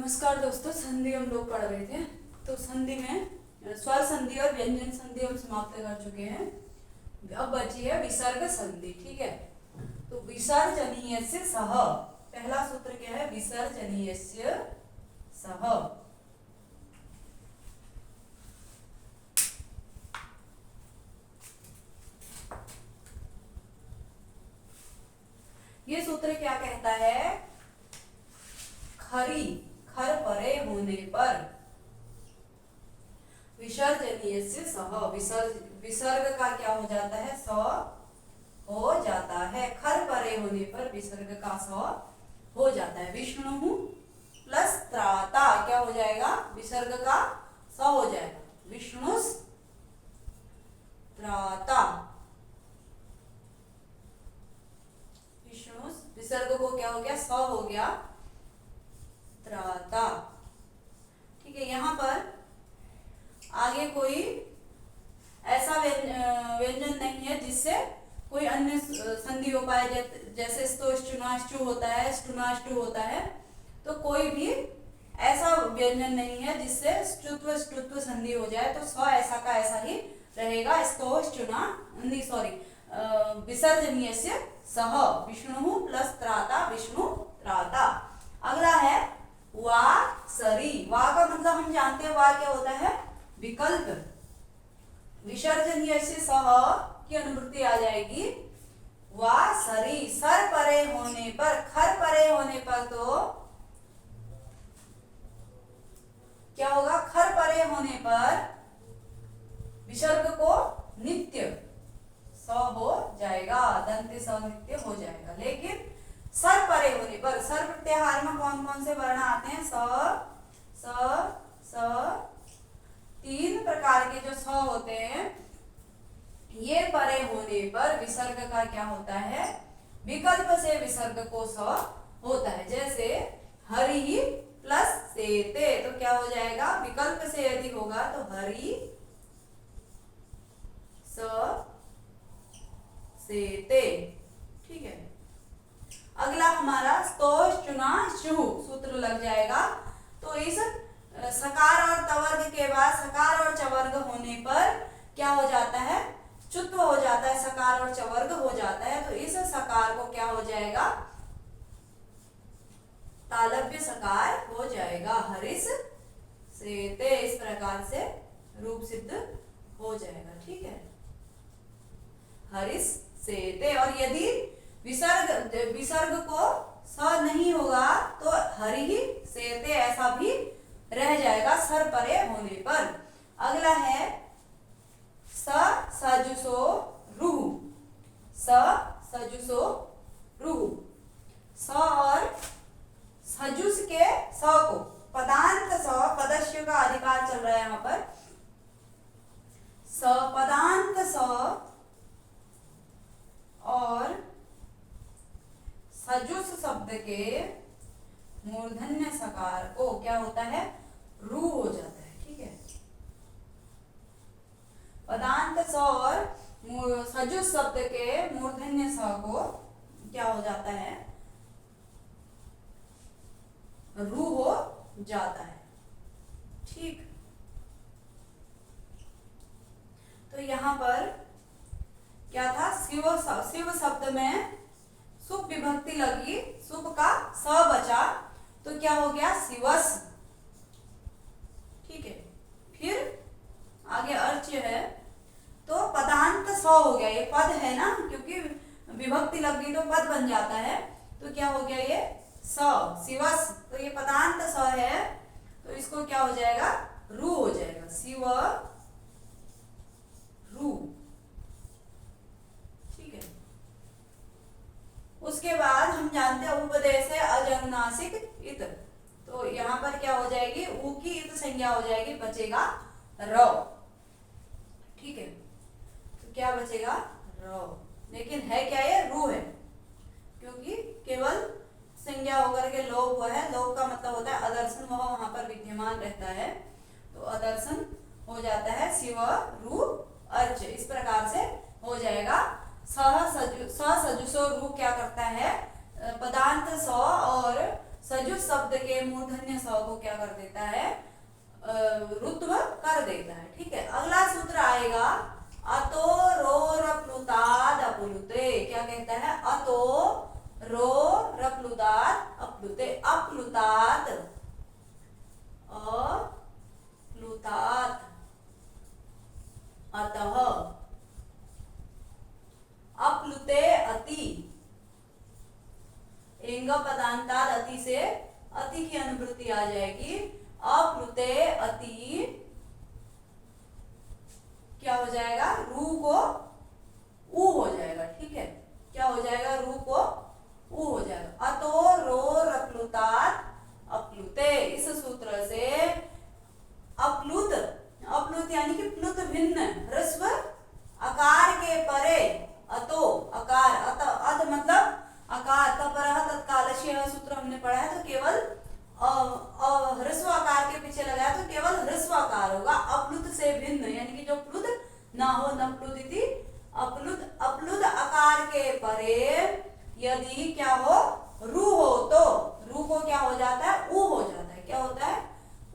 नमस्कार दोस्तों, संधि हम लोग पढ़ रहे थे। तो संधि में स्वर संधि और व्यंजन संधि हम समाप्त कर चुके हैं। अब बची है विसर्ग संधि। ठीक है, तो विसर्जनीयस्य सह, पहला सूत्र क्या है? विसर्जनीयस्य सह। ये सूत्र क्या कहता है? खरी, खर परे होने पर विसर्जनीयस्य सह, विसर्ग का क्या हो जाता है? स हो जाता है। खर परे होने पर विसर्ग का स हो जाता है। विष्णु प्लस त्राता क्या हो जाएगा? विसर्ग का स हो जाएगा। विष्णुस त्राता, विष्णुस विसर्ग को क्या हो गया? स हो गया, त्राता। ठीक है, यहाँ पर आगे कोई ऐसा व्यंजन नहीं है जिससे कोई अन्य संधि हो पाए, जैसे स्तोष्टुनाष्टु होता है, स्टुनाष्टु होता है। तो कोई भी ऐसा व्यंजन नहीं है जिससे ष्टुत्व ष्टुत्व संधि हो जाए। तो स ऐसा का ऐसा ही रहेगा। विसर्जनीयस्य सह, विष्णु प्लस त्राता, विष्णु त्राता। अगला है वा सरी। वा का मतलब हम जानते हैं, वा क्या होता है? विकल्प। विसर्जनीयस्य सह की अनुवृत्ति आ जाएगी वा सरी। सर परे होने पर, खर परे होने पर तो क्या होगा? खर परे होने पर विसर्ग को नित्य स हो जाएगा, दंत स नित्य हो जाएगा। लेकिन सर परे होने पर, सर प्रत्याहार में कौन कौन से वर्ण आते हैं? स, तीन प्रकार के जो स होते हैं, ये परे होने पर विसर्ग का क्या होता है? विकल्प से विसर्ग को स होता है। जैसे हरि प्लस सेते, तो क्या हो जाएगा? विकल्प से यदि होगा तो हरि स सेते। ठीक है, अगला हमारा स्तोष्टुनाष्टु सूत्र लग जाएगा। तो इस सकार और तवर्ग के बाद सकार और चवर्ग होने पर क्या हो जाता है? चुत्व हो जाता है, सकार और चवर्ग हो जाता है। तो इस सकार को क्या हो जाएगा? तालव्य सकार हो जाएगा। हरिस सेते, इस प्रकार से रूप सिद्ध हो जाएगा। ठीक है, हरिस सेते। और यदि विसर्ग को स नहीं होगा तो हरि ही सेते ऐसा भी रह जाएगा सर परे होने पर। अगला है स सजुसो रुह। स सजुसो रुह। स और सजुस के स को, पदांत स, पदस्य का अधिकार चल रहा है यहाँ पर। स पदांत स और सजुस शब्द के मूर्धन्य सकार को क्या होता है? रू हो जाता है। ठीक है, पदांत स और सजुस शब्द के मूर्धन्य स को क्या हो जाता है? रू हो जाता है। ठीक, तो यहाँ पर क्या था? शिव शब्द में सुप विभक्ति लगी, सुप का स बचा, तो क्या हो गया? शिवस। ठीक है, फिर आगे अर्च्य है तो पदांत स हो गया। ये पद है ना, क्योंकि विभक्ति लग गई तो पद बन जाता है। तो क्या हो गया? ये स, शिवस। तो ये पदांत स है, तो इसको क्या हो जाएगा? रू हो जाएगा। शिव रू। ठीक है, उसके बाद हम जानते हैं उपदेश है अजनुनासिक इत। तो यहाँ पर क्या हो जाएगी? ऊ की इत संज्ञा हो जाएगी, बचेगा र। ठीक है, तो क्या बचेगा? र। लेकिन है क्या? ये रू है, क्योंकि केवल संज्ञा होकर के लोप हुआ है। लोप का मतलब होता है अदर्शन, वह वहां पर विद्यमान रहता है, तो अदर्शन हो जाता है। शिव रू अर्च, इस प्रकार से हो जाएगा। सजुसो रू क्या करता है? पदांत स और सजुष शब्द के मूर्धन्य स को क्या कर देता है, रुत्व कर देता है। ठीक है, अगला सूत्र आएगा अतो रो रप्लुताद अप्लुते। क्या कहता है, अतो रो रप्लुताद अप्लुते, अप्लुताद अप्लुताद अतः, अप्लुते अति, एंग पदांताद अति से अति की अनुवृत्ति आ जाएगी, अप्लुते अति क्या हो जाएगा, रू को ऊ हो जाएगा। ठीक है, क्या हो जाएगा, रू को ऊ हो जाएगा। अतो रो रप्लुतात् अप्लुते, इस सूत्र से अप्लुत, अप्लुत यानी कि प्लुत भिन्न ह्रस्व आकार के परे, अतो आकार, अत मतलब आकार, तपरः तत्कालस्य सूत्र हमने पढ़ा है, तो केवल ह्रस्व आकार के पीछे लगाया तो केवल ह्रस्व आकार होगा। अप्लुत से भिन्न यानी कि जो प्लुत ना हो, न प्लुत इति अप्लुत, अप्लुत आकार के परे यदि क्या हो, रू हो, तो रू को क्या हो जाता है, ऊ हो जाता है। क्या होता है,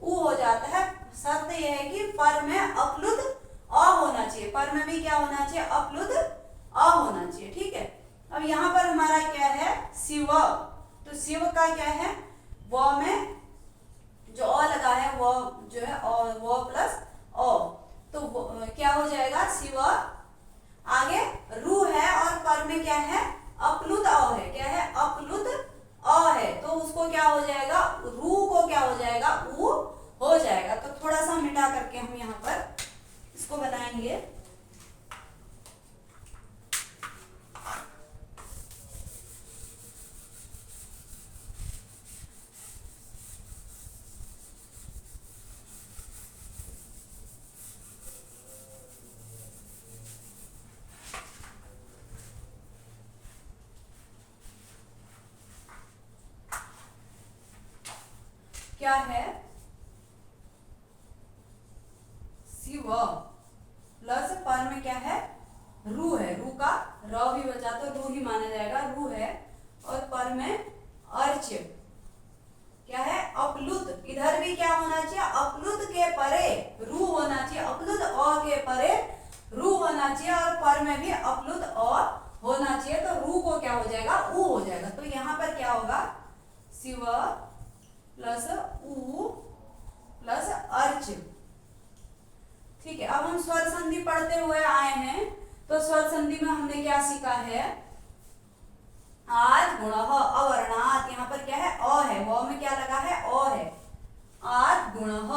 ऊ हो जाता है। शर्त यह है कि पर में अप्लुत अ होना चाहिए, पर में भी क्या होना चाहिए, अप्लुत अ होना चाहिए। ठीक है, अब यहाँ पर हमारा क्या है, शिव, तो शिव का क्या है, व में जो अ लगा है वो जो है वो प्लस ओ, तो क्या हो जाएगा, शिव, आगे रू है और पर में क्या है, अप्लुत अ है, क्या है, अप्लुत अ है, तो उसको क्या हो जाएगा, रू को क्या हो जाएगा, ऊ हो जाएगा। तो थोड़ा सा मिटा करके हम यहाँ पर इसको बनाएंगे। क्या है, शिव प्लस पर में क्या है, रू है, रू का र भी बचा तो रू ही माना जाएगा, रू है, और पर में अर्च, क्या है, अप्लुत, इधर भी क्या होना चाहिए, अप्लुत के परे रू होना चाहिए, अप्लुत अ के परे रू होना चाहिए, और पर में भी अप्लुत अ होना चाहिए, तो रू को क्या हो जाएगा, ऊ हो जाएगा। तो यहाँ पर क्या होगा, शिव प्लस ऊ प्लस अर्च। ठीक है, अब हम स्वर संधि पढ़ते हुए आए हैं, तो स्वर संधि में हमने क्या सीखा है, आद गुणः अवर्णात्, यहाँ पर क्या है, अ है, वो में क्या लगा है, अ है, आद गुणः,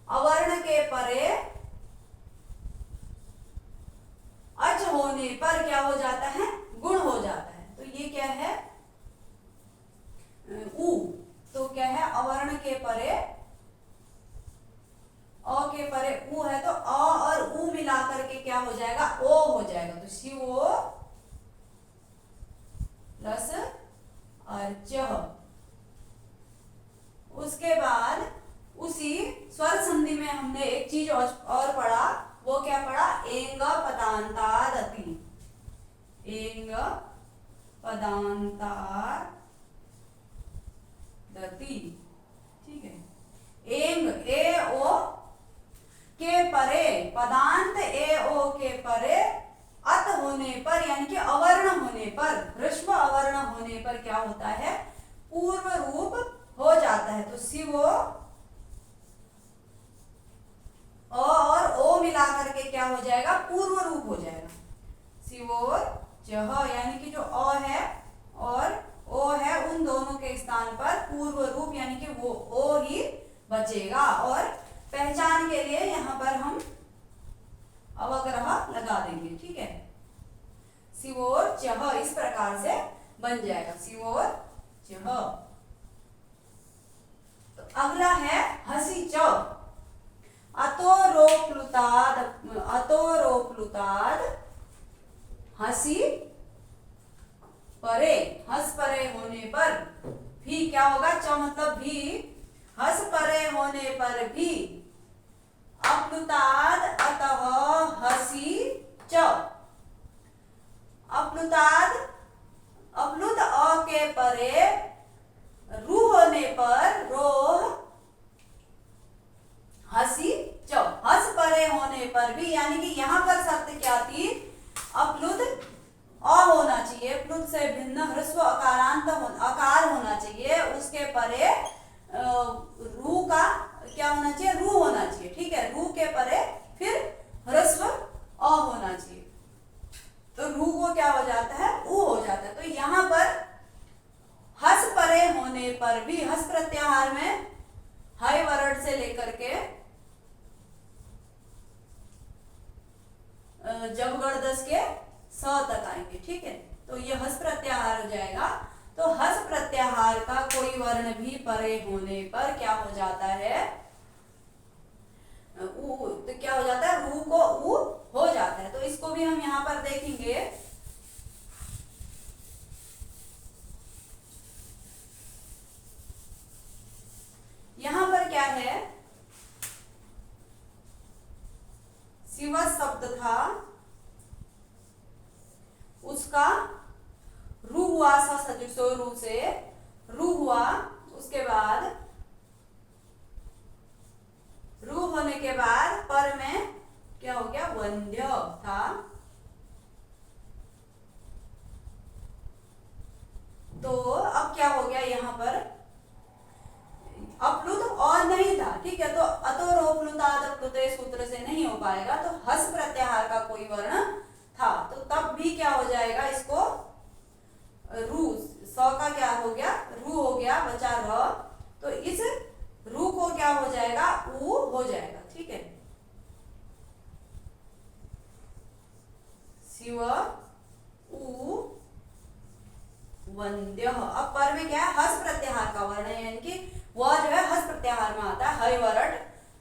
अवर्ण के परे अच होने पर क्या हो जाता है, गुण हो जाता है। तो ये क्या है, ऊ, तो क्या है, अवर्ण के परे, अ के परे ऊ है, तो अ और ऊ मिला करके क्या हो जाएगा, ओ हो जाएगा। तो शिवो प्लस अर्च। उसके बाद उसी स्वर संधि में हमने एक चीज और पढ़ा, वो क्या पढ़ा, एंग पदांताद अति, एंग पदांताद दति। ठीक है, एंग ए ओ के परे, पदांत ए ओ के परे अत होने पर यानी कि अवर्ण होने पर, ह्रस्व अवर्ण होने पर क्या होता है, पूर्व रूप हो जाता है। तो शिवो अ और ओ मिला करके क्या हो जाएगा, पूर्व रूप हो जाएगा, शिवोर जह, यानी कि जो अ है और ओ है उन दोनों के स्थान पर पूर्व रूप यानी कि वो ओ ही बचेगा। और पहचान के लिए यहाँ पर हम अवग्रह लगा देंगे। ठीक है, शिवोर चह इस प्रकार से बन जाएगा, शिवोर चह। तो अगला है हसी च, अतोरोप्लुताद, अतोरोप्लुताद हसी परे, हस परे होने पर भी क्या होगा, च मतलब भी, हस परे होने पर भी अप्लुताद अतः हसी च, अप्लुताद अप्लुत अ के परे पर भी, यानी कि यहाँ पर शर्त क्या थी, अप्लुत अ होना चाहिए, प्लुत से भिन्न ह्रस्व आकार होना चाहिए, उसके परे रू का क्या होना चाहिए, रू होना चाहिए। ठीक है, रू के परे फिर ह्रस्व अ होना चाहिए, तो रू को क्या हो जाता है, ऊ हो जाता है। तो यहाँ पर हस परे होने पर भी, हस प्रत्याहार में हय वर्ण से लेकर के जबगढ़ के स तक आएंगे। ठीक है, तो ये हस प्रत्याहार हो जाएगा। तो हस प्रत्याहार का कोई वर्ण भी परे होने पर क्या हो जाता है, ऊ, तो क्या हो जाता है, रू को ऊ हो जाता है। तो इसको भी हम यहाँ पर देखेंगे। यहाँ पर क्या है, शिव शब्द था, उसका रू हुआ, सजुसो रू से रू हुआ, उसके बाद रू होने के बाद पर में क्या हो गया, वंध्य था। तो अब क्या हो गया, यहाँ पर अप्लुत और नहीं था। ठीक है, तो अतोरोप्लुताद अप्लुते सूत्र से नहीं हो पाएगा, तो हस प्रत्याहार का कोई वर्ण था, तो तब भी क्या हो जाएगा, इसको रू, स का क्या हो गया, रू हो गया, बचा र, तो इस रू को क्या हो जाएगा, ऊ हो जाएगा। ठीक है, शिव ऊ वंद्य। अब पर में क्या है, हस प्रत्याहार का वर्ण है, यानी कि वह जो है हस प्रत्याहार में आता है, हय वर्ण,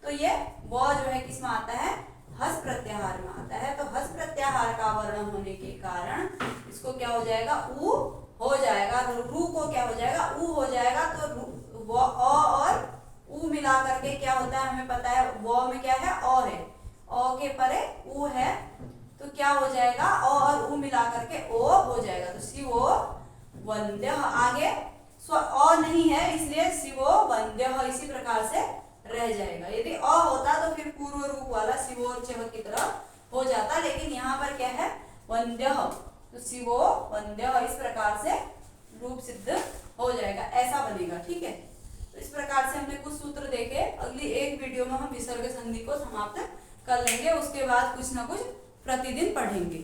तो ये वह जो है किस में आता है, हस प्रत्याहार में आता है। तो हस प्रत्याहार का वर्ण होने के कारण इसको क्या हो जाएगा, ऊ हो जाएगा, रू को क्या हो जाएगा, ऊ हो जाएगा। तो व अ और ऊ मिला करके क्या होता है, हमें पता है, व में क्या है, अ है, अ के परे ऊ है, तो क्या हो जाएगा, अ और ऊ मिला करके ओ हो जाएगा। तो शिवो वंद्य, आगे अ नहीं है इसलिए शिवो वंद्य इसी प्रकार से रह जाएगा। यदि अ होता तो फिर पूर्व रूप वाला शिवोर चह की तरह हो जाता, लेकिन यहाँ पर क्या है, वंद्य, तो शिवो वंद्य इस प्रकार से रूप सिद्ध हो जाएगा, ऐसा बनेगा। ठीक है, तो इस प्रकार से हमने कुछ सूत्र देखे। अगली एक वीडियो में हम विसर्ग संधि को समाप्त कर लेंगे, उसके बाद कुछ ना कुछ प्रतिदिन पढ़ेंगे।